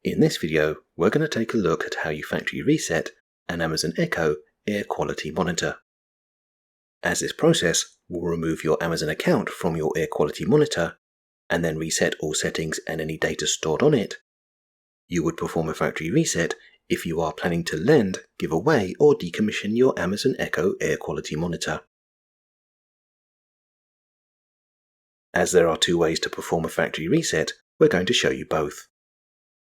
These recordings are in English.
In this video, we're going to take a look at how you factory reset an Amazon Echo air quality monitor. As this process will remove your Amazon account from your air quality monitor and then reset all settings and any data stored on it, you would perform a factory reset if you are planning to lend, give away, or decommission your Amazon Echo air quality monitor. As there are two ways to perform a factory reset, we're going to show you both.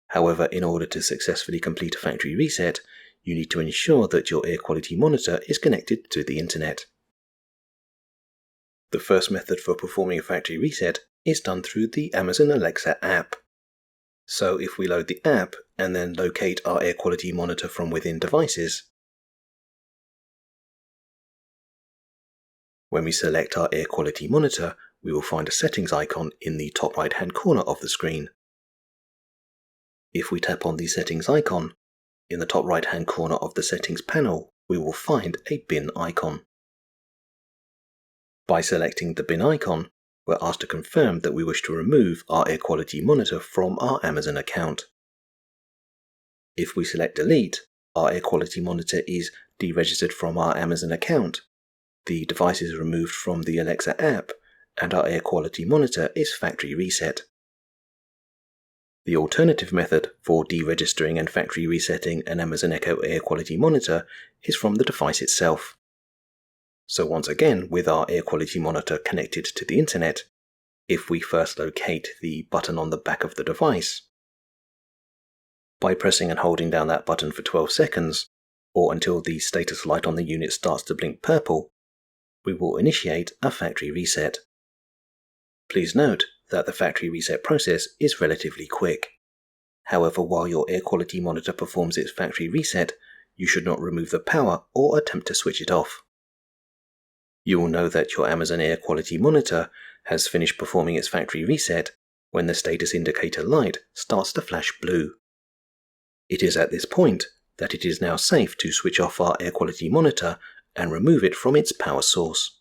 However, in order to successfully complete a factory reset, you need to ensure that your air quality monitor is connected to the internet. The first method for performing a factory reset is done through the Amazon Alexa app. So if we load the app and then locate our air quality monitor from within devices, when we select our air quality monitor, we will find a settings icon in the top right hand corner of the screen. If we tap on the settings icon, in the top right hand corner of the settings panel, we will find a bin icon. By selecting the bin icon, we're asked to confirm that we wish to remove our air quality monitor from our Amazon account. If we select delete, our air quality monitor is deregistered from our Amazon account, the device is removed from the Alexa app, and our air quality monitor is factory reset. The alternative method for deregistering and factory resetting an Amazon Echo air quality monitor is from the device itself. So once again, with our air quality monitor connected to the internet, if we first locate the button on the back of the device, by pressing and holding down that button for 12 seconds, or until the status light on the unit starts to blink purple, we will initiate a factory reset. Please note that the factory reset process is relatively quick. However, while your air quality monitor performs its factory reset, you should not remove the power or attempt to switch it off. You will know that your Amazon air quality monitor has finished performing its factory reset when the status indicator light starts to flash blue. It is at this point that it is now safe to switch off our air quality monitor and remove it from its power source.